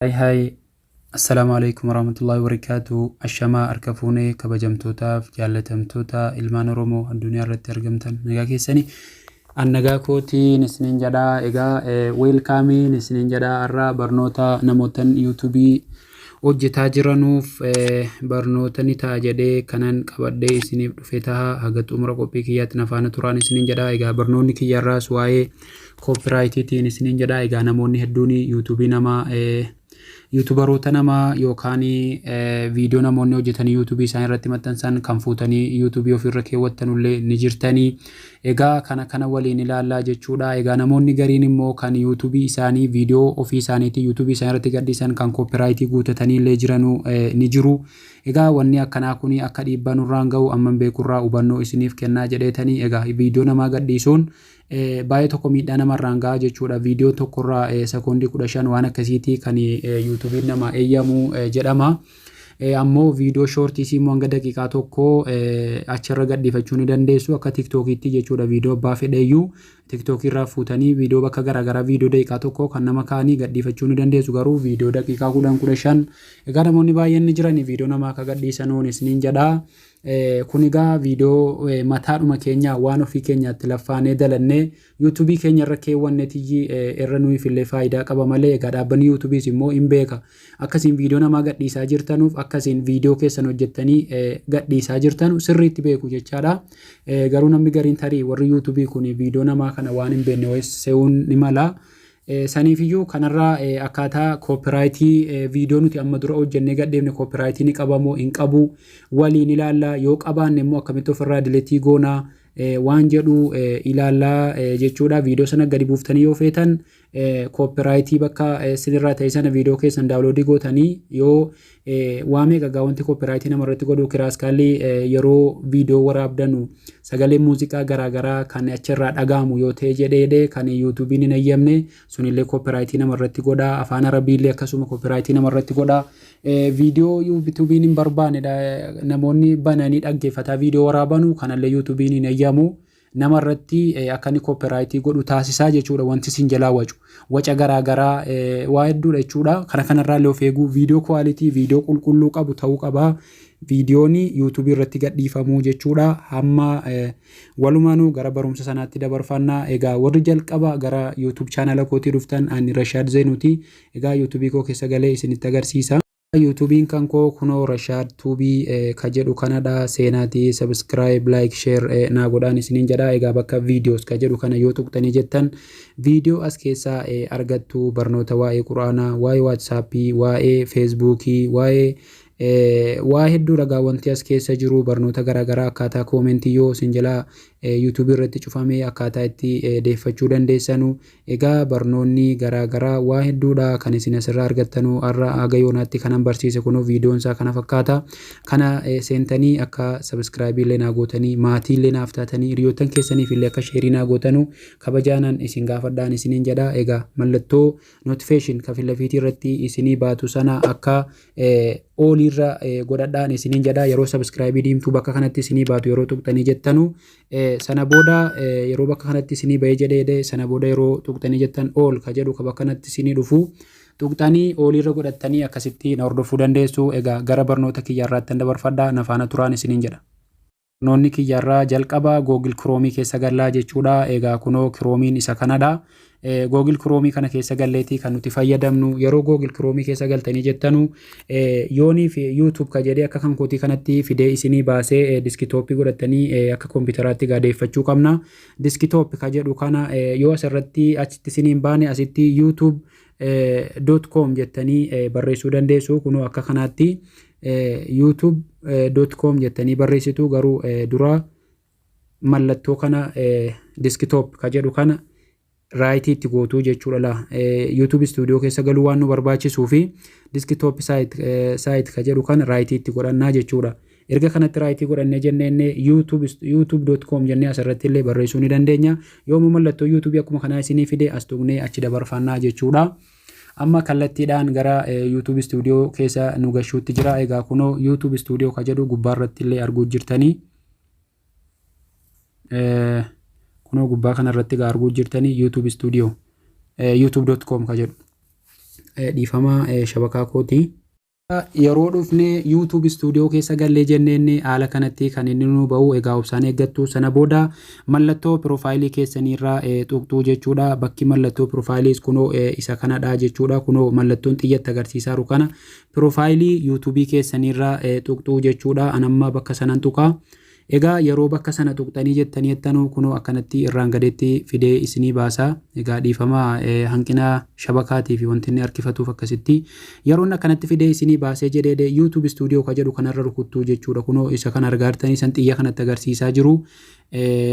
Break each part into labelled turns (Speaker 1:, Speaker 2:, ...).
Speaker 1: Hai, assalamualaikum warahmatullahi wabarakatuh. Ashamaa harka fuunee kabajamtootaaf jaallatamtoota ilmaan Oromoo addunyaa irratti argamtan nagaa keessanii annagaa kootiin isiniin jedhaa egaa weelkaamiin isiniin jedhaa irraa barnoota namootan yuutuubii hojjetaa jiranuuf barnoota ni ta'a jedhee kanan qabadhee isiniif dhufe ta'a haga xumura qophii kiyyaatti nafaana turaan isiniin jedhaa egaa barnoonni kiyyarraas waa'ee koopiraayitiitiin isiniin jedhaa egaa namoonni hedduun yuutuubii namaa yuutuubaroota namaa yookaan viidiyoo namoonni hojjetanii yuutuubii isaan irratti maxxansan kan fuutanii yuutuubii ofirra keewwattanullee ni jirtanii. Egaa kana waliin ilaallaa jechuudha. Egaa namoonni gariin immoo kan yuutuubii isaanii viidiyoo ofii isaaniitii yuutuubii isaan irratti gadhiisan kan koopiraayitii guutatanii illee jiranuu ni jiru. Egaa wanni akkanaa kun akka dhiibbaa nurraan ga'u amman beekurraa hubannoo isiniif kennaa jedheetanii egaa viidiyoo namaa gadhiisuun baay'ee tokko miidhaa namarraan ga'a jechuudha. Viidiyoo tokkorraa sekoondii 15 waan akkasiitii kan yuutuubiin nama eeyyamu jedhama. Ammoo viidiyoo shoortiisii immoo hanga daqiiqaa tokko achirra gadhiifachuu ni dandeessu akka tiktookiitti jechuudha. Viidiyoo abbaa fedheeyyuu tiktookii irraa fuutanii viidiyoo bakka garaagaraa viidiyoo daqiiqaa tokko kan nama kaanii gadhiifachuu ni dandeessu. Garuu viidiyoo daqiiqaa 10-15 egaa namoonni baay'een ni jiran viidiyoo namaa akka gadhiisanuun isiniin jedhaa. Kun egaa viidiyoo mataadhuma keenya waan ofii keenyaatti laffaanee dalannee yuutuubii keenya irra keewwanneetii irra nuuf illee faayidaa qaba malee egaa dhaabbanni yuutuubiis immoo hin beeka akkasiin viidiyoo namaa gadhiisaa jirtanuuf akkasiin viidiyoo keessan hojjettanii gadhiisaa jirtanu sirriitti beeku jechaadha. Garuu namni gariin tarii warri yuutuubii kun viidiyoo namaa kana waan hin beekne se'uun ni mala. Saniifiyyuu kanarraa akkaataa koopiraayitii viidiyoo nuti amma dura hojjennee gadheefne koopiraayitii ni qabamoo hin qabu waliin ilaalla yoo qabaanne immoo akkamitti ofirraa dileetii goonaa waan jedhu ilaallaa jechuudha. Viidiyoo sana gadi buuftanii yoo feetan koopiraayitii bakka sinirraa ta'e sana viidiyoo keessan daawuloodii gootanii yoo waamee gagaa wanti koopiraayitii namarratti godhuu kiraaskaalii yeroo viidiyoo waraabdanu sagalee muuziqaa garaagaraa kan achirraa dhagaamu yoo ta'e jedhee kan yuutuubiin hin eeyyamne sunillee koopiraayitii namarratti godhaa. Afaan arabiillee akkasuma koopiraayitii namarratti godhaa. Viidiyoo yuutuubiin hin barbaanedha namoonni bananii dhaggeeffataa viidiyoo waraabanu kanallee yuutuubiin hin eeyyamu namarratti akka inni koopiraayitii godhu taasisaa jechuudha. Wanti isin jalaa waca garaagaraa waa hedduudha jechuudha. Kanarraallee of eeguu viidiyoo kwaalitii viidiyoo qulqulluu qabu ta'uu qabaa. Viidiyoon yuutuubii irratti gadhiifamuu jechuudha. Hamma walumaanuu gara barumsa sanaatti dabarfannaa. Egaa warri jalqaba gara yuutuub chaanala kootii dhuftan ani Rashaad Zeenuuti. Egaa yuutuubii koo keessa galee isinitti agarsiisa. YouTubein kan koo kunoo Rashaad Tuubii ka jedhu kanadha. Seenaatii subscribe like share naa godhaan isiniin jedha. Egaa bakka videos ka jedhu kana yoo tuqxanii jettan viidiyoo as keessaa argattu barnoota waa'ee quraanaa, waa'ee waatsaappii, waa'ee feesbuukii, waa hedduu ragaa wanti as keessa jiru barnoota garaagaraa akkaataa koomentii yoo isin jalaa yuutuubii irratti cufamee akkaataa itti deeffachuu dandeessanu. Egaa barnoonni garaagaraa waa hedduudha kan isin asirraa argattanu har'a haga yoonaatti kanan barsiise kunoo viidiyoon isaa kana fakkaata. Kana seentanii akka sabskraayibii illee naa gootanii maatii illee naaf taatanii hiriyoottan keessaniif illee akka sheerii naa gootanu kabajaanan isin gaafadhaan isiniin jedha. Egaa mallattoo notification kafilafiitii irratti isinii baatu sana akka oolirra godhadhaan isiniin jedha. Yeroo sabskraayibii diimtuu bakka kanatti isinii baatu yeroo tuqxanii jettanu sana booda yeroo bakka kanatti isinii bahee jedhee sana booda yeroo tuqxanii jettan ool ka jedhu ka bakka kanatti isinii dhufu tuqxanii oolirra godhattanii akkasitti na hordofuu dandeessu. Egaa gara barnoota kiyyaarraatti dabarfadhaa nafaana turaan isiniin jedha. Barnoonni kiyyaarraa jalqaba Google Chrome keessa galaa jechuudha. Egaa kunoo Chromeen isa kanadha. Google Chrome kana keessa galleetii kan nuti fayyadamnu yeroo Google Chrome keessa galtanii jettanu yoonii fi YouTube ka jedhee akka kan kootii kanatti fidee isinii baasee diskitooppii godhattanii akka kompiitaraatti gaadeeffachuu qabna. Diskitooppi ka jedhu kana yoo asirratti achitti isiniin baane asitti youtube.com jettanii barreessuu dandeessu. Kunoo akka kanaatti youtube.com jettanii barreessitu garuu dura mallattoo kana diskitoop ka jedhu kana raayitii itti gootuu jechuudha. YouTube studio keessa galuu waan nu barbaachisuu fi diskitoop saayit ka jedhu kana raayitii itti godhannaa jechuudha. Erga kanatti raayitii godhannee jennee youtube.com jennee asirratti illee barreessuu ni dandeenya. Yoomuu mallattoo YouTube akkuma kanaa isinii fide as tuqnee achi dabarfannaa jechuudha. Amma kallattiidhaan gara YouTube studio keessa nu gashuutti jira. Egaa kunoo YouTube studio ka jedhu gubbaarratti illee arguu jirtanii. Kunoo gubbaa kanarratti arguu jirtanii YouTube studio youtube.com ka jedhu dhiifama shabakaa kooti. Yeroo dhufne YouTube studio keessa gallee jenneen haala kanatti kan inni nu ba'u egaa obsaan eeggattu sana booda mallattoo profaayilii keessaniirraa tuqxuu jechuudha. Bakki mallattoo profaayiliis kunoo isa kanadha jechuudha. Kunoo mallattoon xiyyatti agarsiisaa jiru kana profaayilii YouTube keessaniirraa tuqxuu jechuudha. Anamma bakka sanan tuqaa. Egaa yeroo bakka sana tuqxanii jettanii jettanuu kunoo akkanatti irraan gadeetti fidee isinii baasaa. Egaa dhiifama hanqina shabakaatii fi wanti inni harkifatuuf akkasitti yeroo akkanatti fidee isinii baasee jedhee YouTube studio ka jedhu kanarra rukuttuu jechuudha. Kunoo isa kan argaa jirtanii san xiyya kanatti agarsiisaa jiru.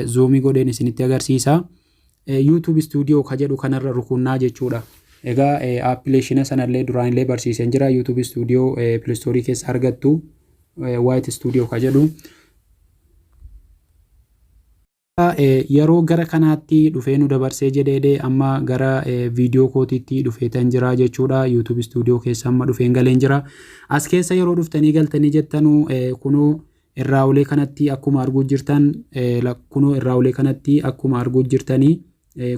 Speaker 1: Zoomii godheen isinitti agarsiisa. YouTube studio ka jedhu kanarra rukunnaa jechuudha. Egaa appilikeeshina sanallee duraanillee barsiiseen jira. YouTube studio Play Store keessa argattu. White studio ka jedhu. Yeroo gara kanaatti dhufee nu dabarsee jedhee amma gara viidiyoo kootiitti dhufeetan jira jechuudha. YouTube studio keessa amma dhufeen galeen jira. As keessa yeroo dhuftanii galtanii jettanuu kunoo irraawulee kanatti akkuma arguu jirtan kunoo irraawulee kanatti akkuma arguu jirtanii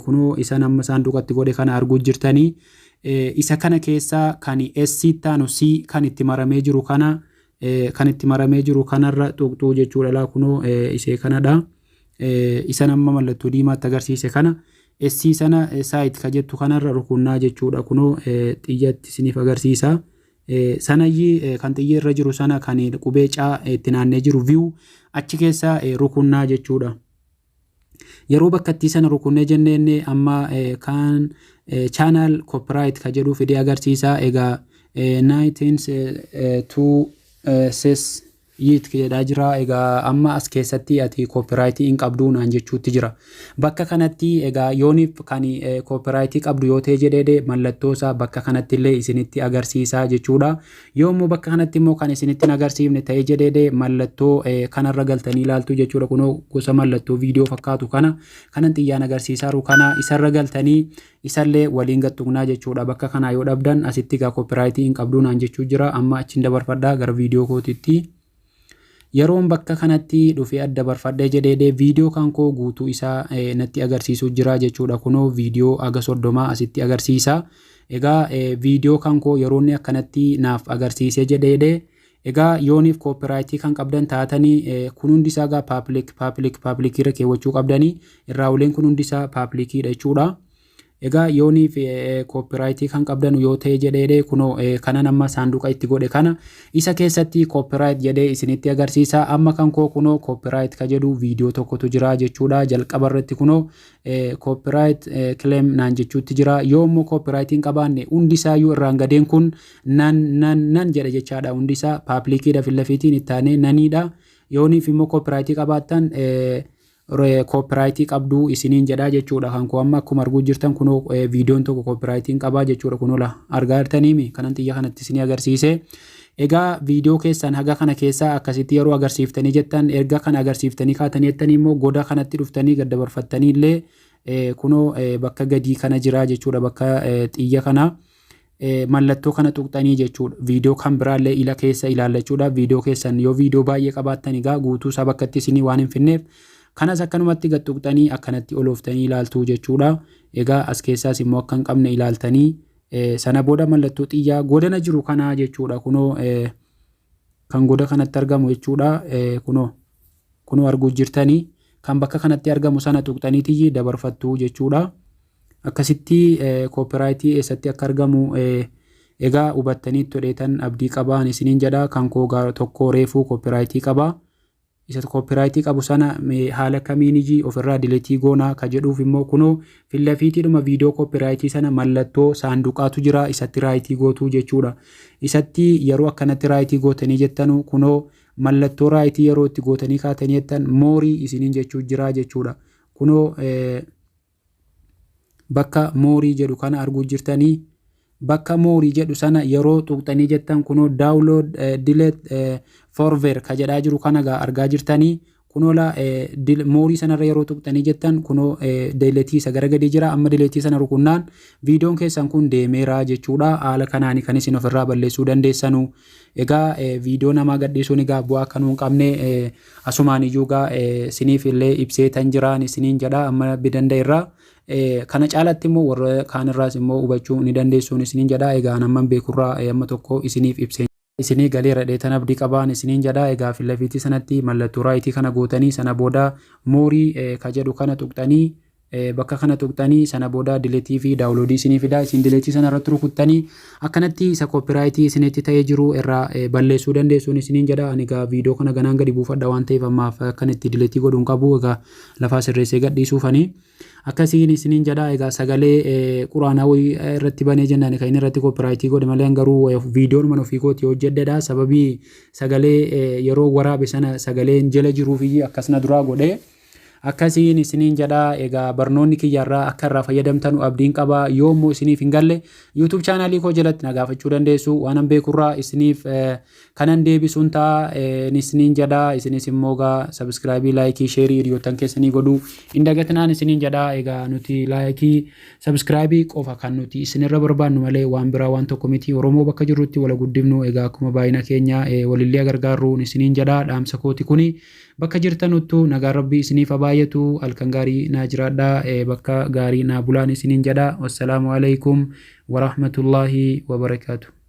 Speaker 1: kunoo isa nama saanduqatti godhe kana arguu jirtanii isa kana keessaa kan S taanu C kan itti maramee jiru kana kan itti maramee jiru kanarra tuqxuu jechuudha. Kunoo isee kanadha. Isa nama mallattoo diimaatti agarsiise kana SC sana site ka jettu kanarra rukunnaa jechuudha. Kunoo xiyyatti isiniif agarsiisa. Sanayyi kan xiyya irra jiru sana kan qubee caa itti naannee jiru view achi keessa rukunnaa jechuudha. Yeroo bakkatti sana rukunnee jenneen amma kan channel copyright ka jedhu fidee agarsiisa. Egaa 1926 yiit jedhaa jira. Egaa amma as keessatti ati copyright hin qabdu naan jechuutti jira. Bakka kanatti egaa yooniif kan copyright qabdu yoo ta'e jedhee mallattoo isaa bakka kanatti illee isinitti agarsiisa jechuudha. Yoommoo bakka kanatti immoo kan isinitti hin agarsiifne ta'e jedhee mallattoo kanarra galtanii ilaaltu jechuudha. Kunoo gosa mallattoo viidiyoo fakkaatu kana kanan xiyyaan agarsiisaa jiru kana isarra galtanii isallee waliin gattuqnaa jechuudha. Bakka kanaa yoo dhabdan asitti egaa copyright hin qabdu naan jechuu jira. Amma achiin dabarfadhaa gara viidiyoo kootiitti. Yeroon bakka kanatti dhufee adda barfadhee jedhee viidiyoo kan koo guutuu isaa natti agarsiisuu jira jechuudha. Kunoo viidiyoo aga 30 asitti agarsiisa. Egaa viidiyoo kan koo yeroonni akkanatti naaf agarsiisee jedhee egaa yooniif copyright kan qabdan taatanii kun hundi isaa gaa public irra keewwachuu qabdanii irraawuleen kun hundi isaa publicidha jechuudha. Egaa yooniif copyright kan qabdan yoo ta'e jedhee kunoo kana nama saanduqa itti godhe kana isa keessatti copyright jedhee isinitti agarsiisa. Amma kan koo kunoo copyright ka jedhu viidiyoo tokkotu jira jechuudha. Jalqaba irratti kunoo copyright claim naan jechuutti jira. Yoommoo copyright hin qabaanne hundi isaayyuu irraan gadeen kun nan jedha jechaadha. Hundi isaa publicidha filafiitiin ittaanee naniidha. Yooniif immoo copyright qabaattan copyright qabdu isiniin jedha jechuudha. Kan koo amma akkuma arguu jirtan kunoo viidiyoon tokko copyright qabaa jechuudha. Kunoo argaa jirtaniimi kanan xiyya kanatti isinii agarsiise. Egaa viidiyoo keessan haga kana keessaa akkasitti yeroo agarsiiftanii jettan erga kana agarsiiftanii kaatanii jettanii immoo goda kanatti dhuftanii gad dabarfattanii illee kunoo bakka gadii kana jira jechuudha. Bakka xiyya kana mallattoo kana tuqxanii jechuudha. Viidiyoo kan biraallee ila keessa ilaallachuudha. Viidiyoo keessan yoo viidiyoo baay'ee qabaattan egaa guutuu isaa bakkatti isinii waan hin finneef kanas akkanumatti gad tuqxanii akkanatti olooftanii ilaaltuu jechuudha. Egaa as keessaas immoo akka hin qabne ilaaltanii sana booda mallattoo xiyyaa godana jiru kanaa jechuudha. Kunoo kan goda kanatti argamu jechuudha. Kunoo arguu jirtanii kan bakka kanatti argamu sana tuqxanii xiyyi dabarfattuu jechuudha. Akkasitti copyright eessatti akka argamu egaa hubattanii todheetan abdii qabaan isiniin jedha. Kan koo tokko reefuu copyright qaba. Isa copyright qabu sana haala kamiiniji ofirraa dileetii goonaa ka jedhuuf immoo kunoo filafiitiidhuma viidiyoo copyright sana mallattoo saanduqaatu jira. Isatti raayitii gootuu jechuudha. Isatti yeroo akkanatti raayitii gootanii jettanu kunoo mallattoo raayitii yeroo itti gootanii kaatanii jettan moorii isiniin jechuu jira jechuudha. Kunoo bakka moorii jedhu kana arguu jirtanii bakka moorii jedhu sana yeroo tuqxanii jettan kunoo download delete forward ka jedhaa jiru kana argaa jirtanii kunoola moorii sanarra yeroo tuqxanii jettan kunoo dileetii isa gara gadii jira. Amma dileetii sana rukunnaan viidiyoon keessan kun deemeera jechuudha. Haala kanaani kan isin ofirraa balleessuu dandeessanu. Egaa viidiyoo namaa gadhiisuun egaa bu'aa akka nuun qabne asumaan iyyuu egaa isiniif illee ibsee tan jiraan isiniin jedha. Amma bidanda irraa kana caalatti immoo warra kaanirraas immoo hubachuu ni dandeessuun isiniin jedha. Egaa namman beekurraa amma tokko isiniif ibsee isinii galee radheetan abdii qabaan isiniin jedha. Egaa filafiitii sanatti mallattoo raayitii kana gootanii sana booda moorii ka jedhu kana tuqxanii bakka kana tuqxanii sana booda dileetii fi daawuloodii isinii fida. Isin dileetii sana irratti rukuttanii akkanatti isa koopiraayitii isinitti ta'ee jiru irraa balleessuu dandeessuun isiniin jedha. Ani egaa viidiyoo kana ganaan gadi buufadha waan ta'eef ammaaf akkanatti dileetii godhuun qabu. Egaa lafaa sirreessee gadhiisuufanii akkasiin isiniin jedha. Egaa sagalee quraanaa wayii irratti banee jennaan kan inni irratti koopiraayitii godhe malee garuu viidiyoon mana ofii kooti hojjedhedha. Sababii sagalee yeroo waraabe sana sagaleen jala jiruuf akkasna duraa godhe. Akkasiin isiniin jedha. Egaa barnoonni kiyyarraa akka irraa fayyadamtan abdiin qaba. Yoommoo isiniif hin galle YouTube chaanaalii koo jalatti na gaafachuu dandeessu. Waan beekurraa isiniif kanan deebisuun ta'a isiniin jedha. Isinis immoo gaa subscribe, like, share hiriyoottan keessanii godhuu hin dagatinaan isiniin jedha. Egaa nuti like, subscribe qofa kan nuti isinirra barbaannu malee waan biraa waan tokko miti. Oromoo bakka jirrutti wala guddifnu. Egaa akkuma baay'ina keenya walillee gargaarruun isiniin jedha. Dhaamsa kooti kuni bakka jirtanuttu nagaa rabbii isiniif baay'atu. Halkan gaarii naa jiraadha. Bakka gaarii naa bulaan isiniin jedha. Wassalaamu alaikum warahmatullahi wabarakaatuh.